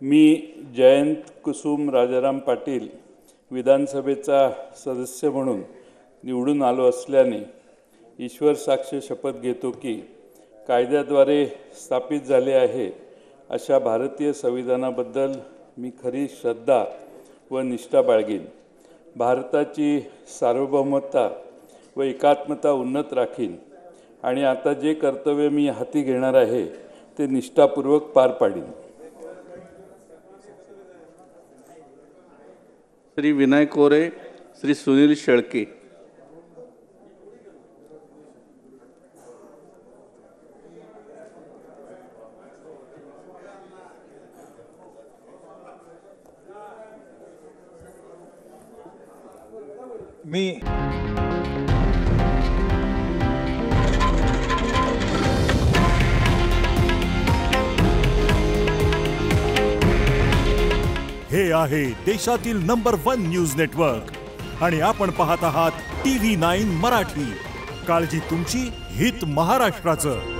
मी जयंत कुसुम राजाराम पाटील विधानसभेचा सदस्य म्हणून निवडून आलो असल्याने ईश्वर साक्ष शपथ घेतो की कायद्याद्वारे स्थापित झाले आहे अशा भारतीय संविधानाबद्दल मी खरी श्रद्धा व निष्ठा बाळगीन। भारताची सार्वभौमता व एकात्मता उन्नत राखीन आणि आता जे कर्तव्य मी हाती घेणार आहे ते निष्ठापूर्वक पार पाडीन। श्री विनय कोरे, श्री सुनील शेळके। हे आहे देशातील नंबर 1 न्यूज नेटवर्क आणि आपण पाहत आहात TV9 मराठी। काळजी तुमची, हित महाराष्ट्राचं।